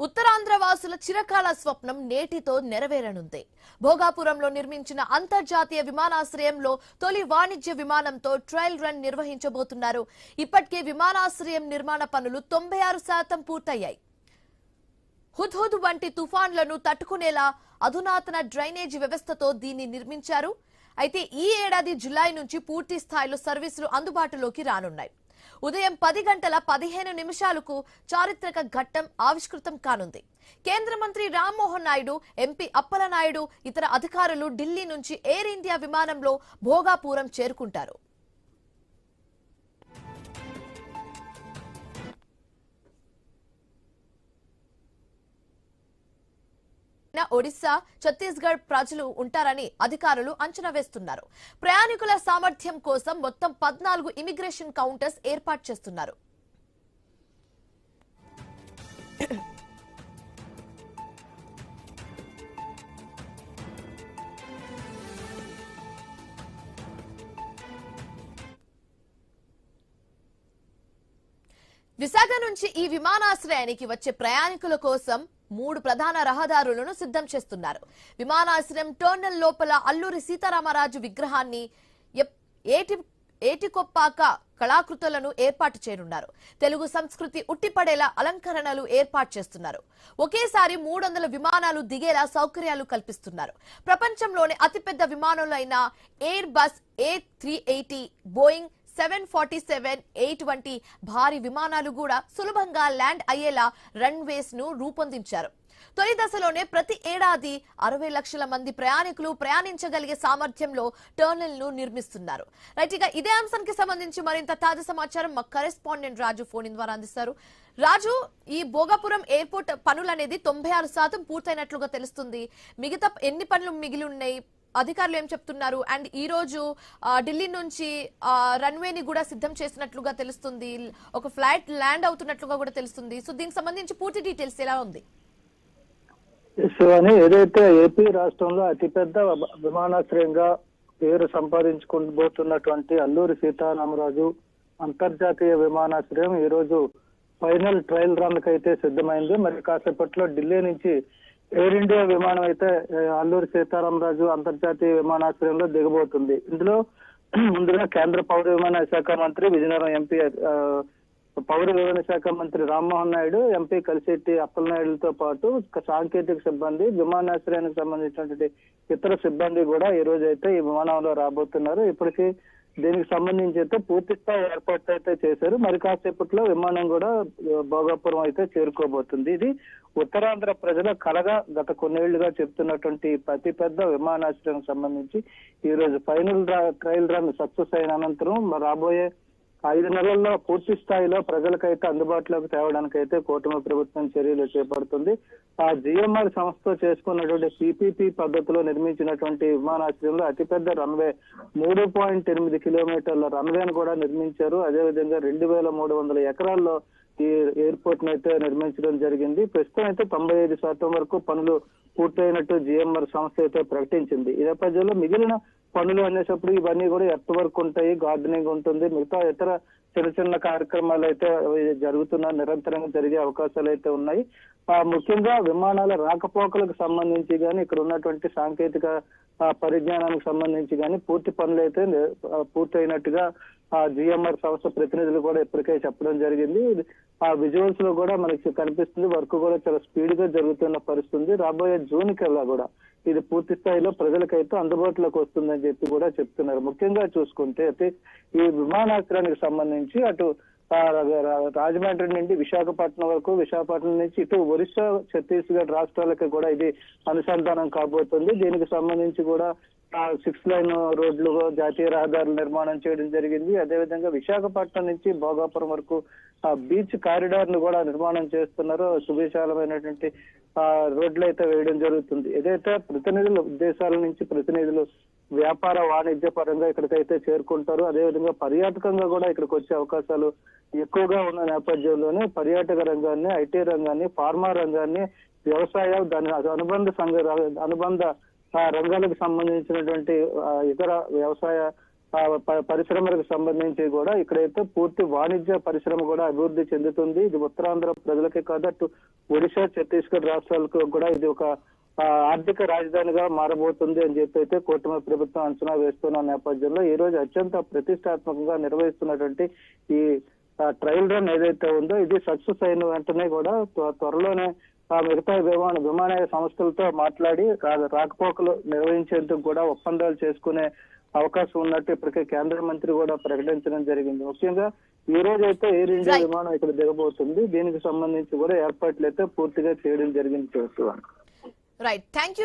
ఉత్తరాంధ్ర వాసుల చిరకాల స్వప్నం నేటితో నెరవేరనుంది. భోగాపురంలో నిర్మించిన అంతర్జాతీయ విమానాశ్రయంలో తొలి వాణిజ్య విమానంతో ట్రయల్ రన్ నిర్వహించబోతున్నారు. ఇప్పటికే విమానాశ్రయం నిర్మాణ పనులు 96% పూర్తయ్యాయి. హుద్హుద్ వంటి తుఫాన్లను తట్టుకునేలా అధునాతన డ్రైనేజీ వ్యవస్థతో దీన్ని నిర్మించారు. అయితే ఈ ఏడాది జులై నుంచి పూర్తి స్థాయిలో సర్వీసులు అందుబాటులోకి రానున్నాయి. ఉదయం 10 గంటల 15 నిమిషాలకు చారిత్రక ఘట్టం ఆవిష్కృతం కానుంది. కేంద్ర మంత్రి రామ్మోహన్ నాయుడు, ఎంపీ అప్పలనాయుడు, ఇతర అధికారులు ఢిల్లీ నుంచి ఎయిర్ ఇండియా విమానంలో భోగాపురం చేరుకుంటారు. ఒడిశా, ఛత్తీస్గఢ్ ప్రజలు ఉంటారని అధికారులు అంచనా వేస్తున్నారు. ప్రయాణికుల సామర్థ్యం కోసం మొత్తం 14 ఇమిగ్రేషన్ కౌంటర్స్ ఏర్పాటు చేస్తున్నారు. విశాఖ నుంచి ఈ విమానాశ్రయానికి వచ్చే ప్రయాణికుల కోసం 3 ప్రధాన రహదారులను సిద్ధం చేస్తున్నారు. విమానాశ్రయం టర్మినల్ లోపల అల్లూరి సీతారామరాజు విగ్రహాన్ని, ఏటికొప్పాక కళాకృతులను ఏర్పాటు చేయనున్నారు. తెలుగు సంస్కృతి ఉట్టిపడేలా అలంకరణలు ఏర్పాటు చేస్తున్నారు. ఒకేసారి 300 విమానాలు దిగేలా సౌకర్యాలు కల్పిస్తున్నారు. ప్రపంచంలోనే అతిపెద్ద విమానాలైన ఎయిర్ బస్ A380, బోయింగ్ 747-8 వంటి భారీ విమానాలు కూడా సులభంగా ల్యాండ్ అయ్యేలా రన్వేస్ ను రూపొందించారు. తొలి దశలోనే ప్రతి ఏడాది 60 లక్షల మంది ప్రయాణికులు ప్రయాణించగలిగే సామర్థ్యంలో టర్మినల్ ను నిర్మిస్తున్నారు. రైట్, ఇక ఇదే అంశానికి సంబంధించి మరింత తాజా సమాచారం మా కరెస్పాండెంట్ రాజు ఫోన్ ద్వారా అందిస్తారు. రాజు, ఈ భోగాపురం ఎయిర్పోర్ట్ పనులు అనేది 96% పూర్తయినట్లుగా తెలుస్తుంది. మిగతా ఎన్ని పనులు మిగిలి ఉన్నాయి, అధికారులు ఏం చెప్తున్నారు? అండ్ ఈ రోజు ఢిల్లీ నుంచి రన్వేని కూడా సిద్ధం చేసినట్లుగా తెలుస్తుంది. ఒక ఫ్లైట్ ల్యాండ్ అవుతున్నట్లుగా కూడా తెలుస్తుంది. సో దీనికి సంబంధించి పూర్తి డీటెయిల్స్ ఎలా ఉంది? అని ఏదైతే ఏపీ రాష్ట్రంలో అతిపెద్ద విమానాశ్రయంగా పేరు సంపాదించుకోబోతున్నటువంటి అల్లూరి సీతారామరాజు అంతర్జాతీయ విమానాశ్రయం ఈ రోజు ఫైనల్ ట్రయల్ రన్ కైతే సిద్ధమైంది. మరి కాసేపట్లో ఢిల్లీ నుంచి ఎయిర్ ఇండియా విమానం అయితే అల్లూరి సీతారామరాజు అంతర్జాతీయ విమానాశ్రయంలో దిగబోతుంది. ఇందులో ముందుగా కేంద్ర పౌర విమాన శాఖ మంత్రి, విజయనగరం ఎంపీ పౌర విమాన శాఖ మంత్రి రామ్మోహన్ నాయుడు, ఎంపీ కలిశెట్టి అప్పలనాయుడులతో పాటు సాంకేతిక సిబ్బంది, విమానాశ్రయానికి సంబంధించినటువంటి ఇతర సిబ్బంది కూడా ఈ రోజు అయితే ఈ విమానంలో రాబోతున్నారు. ఇప్పటికీ దీనికి సంబంధించి అయితే పూర్తి స్థాయి ఏర్పాట్లు అయితే చేశారు. మరి కాసేపట్లో విమానం కూడా భోగాపురం అయితే చేరుకోబోతుంది. ఇది ఉత్తరాంధ్ర ప్రజల కలగా గత కొన్నేళ్లుగా చెప్తున్నటువంటి అతి పెద్ద విమానాశ్రయం సంబంధించి ఈ రోజు ఫైనల్ ట్రయల్ రన్ సక్సెస్ అయిన అనంతరం రాబోయే 5 నెలల్లో పూర్తి స్థాయిలో ప్రజలకైతే అందుబాటులోకి తేవడానికైతే కూటమి ప్రభుత్వం చర్యలు చేపడుతుంది. ఆ జిఎంఆర్ సంస్థతో చేసుకున్నటువంటి PPP పద్ధతిలో నిర్మించినటువంటి విమానాశ్రయంలో అతిపెద్ద రన్వే 3.8 కిలోమీటర్ల రన్వేను కూడా నిర్మించారు. అదేవిధంగా 2300 ఎకరాల్లో ఈ ఎయిర్పోర్ట్ ను అయితే నిర్మించడం జరిగింది. ప్రస్తుతం అయితే 95% వరకు పనులు పూర్తయినట్టు జిఎంఆర్ సంస్థ అయితే ప్రకటించింది. ఈ నేపథ్యంలో మిగిలిన పనులు అనేటప్పుడు ఇవన్నీ కూడా ఎర్త్ వర్క్ ఉంటాయి, గార్డెనింగ్ ఉంటుంది, మిగతా ఇతర చిన్న చిన్న కార్యక్రమాలు అయితే నిరంతరంగా జరిగే అవకాశాలు అయితే ఉన్నాయి. ముఖ్యంగా విమానాల రాకపోకలకు సంబంధించి కానీ, ఇక్కడ ఉన్నటువంటి సాంకేతిక పరిజ్ఞానానికి సంబంధించి కానీ పూర్తి పనులు అయితే పూర్తయినట్టుగా జిఎంఆర్ సంస్థ ప్రతినిధులు కూడా ఇప్పటికే చెప్పడం జరిగింది. ఆ విజువల్స్ లో కూడా మనకి కనిపిస్తుంది, వర్క్ కూడా చాలా స్పీడ్ గా జరుగుతున్న పరిస్థితి. రాబోయే జూన్ కల్లా కూడా ఇది పూర్తి స్థాయిలో ప్రజలకైతే అందుబాటులోకి వస్తుందని చెప్పి కూడా చెప్తున్నారు. ముఖ్యంగా చూసుకుంటే అయితే ఈ విమానాశ్రయానికి సంబంధించి అటు రాజమండ్రి నుండి విశాఖపట్నం వరకు, విశాఖపట్నం నుంచి ఇటు ఒరిస్సా, ఛత్తీస్గఢ్ రాష్ట్రాలకు కూడా ఇది అనుసంధానం కాబోతుంది. దీనికి సంబంధించి కూడా 6 లైన్ రోడ్లు, జాతీయ రహదారుల నిర్మాణం చేయడం జరిగింది. అదేవిధంగా విశాఖపట్నం నుంచి భోగాపురం వరకు బీచ్ కారిడార్ ను కూడా నిర్మాణం చేస్తున్నారు. సువిశాలమైనటువంటి రోడ్లు అయితే వేయడం జరుగుతుంది. ఏదైతే ప్రతినిధులు, దేశాల నుంచి ప్రతినిధులు వ్యాపార వాణిజ్య పరంగా ఇక్కడికైతే చేరుకుంటారు. అదేవిధంగా పర్యాటకంగా కూడా ఇక్కడికి వచ్చే అవకాశాలు ఎక్కువగా ఉన్న నేపథ్యంలోనే పర్యాటక రంగాన్ని, ఐటీ రంగాన్ని, ఫార్మా రంగాన్ని, వ్యవసాయ దాని అనుబంధ రంగాలకు సంబంధించినటువంటి ఇతర వ్యవసాయ పరిశ్రమలకు సంబంధించి కూడా ఇక్కడైతే పూర్తి వాణిజ్య పరిశ్రమ కూడా అభివృద్ధి చెందుతుంది. ఇది ఉత్తరాంధ్ర ప్రజలకే కాదు, అటు ఒడిశా, ఛత్తీస్గఢ్ రాష్ట్రాలకు కూడా ఇది ఒక ఆర్థిక రాజధానిగా మారబోతుంది అని చెప్పి అయితే కూటమి ప్రభుత్వం అంచనా వేస్తున్న నేపథ్యంలో ఈ రోజు అత్యంత ప్రతిష్టాత్మకంగా నిర్వహిస్తున్నటువంటి ఈ ట్రయల్ రన్ ఏదైతే ఉందో ఇది సక్సెస్ అయిన వెంటనే కూడా త్వరలోనే మిగతా విమానయాన సంస్థలతో మాట్లాడి రాకపోకలు నిర్వహించేందుకు కూడా ఒప్పందాలు చేసుకునే అవకాశం ఉన్నట్టు ఇప్పటికే కేంద్ర మంత్రి కూడా ప్రకటించడం జరిగింది. ముఖ్యంగా ఈ రోజు అయితే ఎయిర్ ఇండియా విమానం ఇక్కడ దిగబోతుంది. దీనికి సంబంధించి కూడా ఏర్పాట్లు అయితే పూర్తిగా చేయడం జరిగింది. Right, thank you.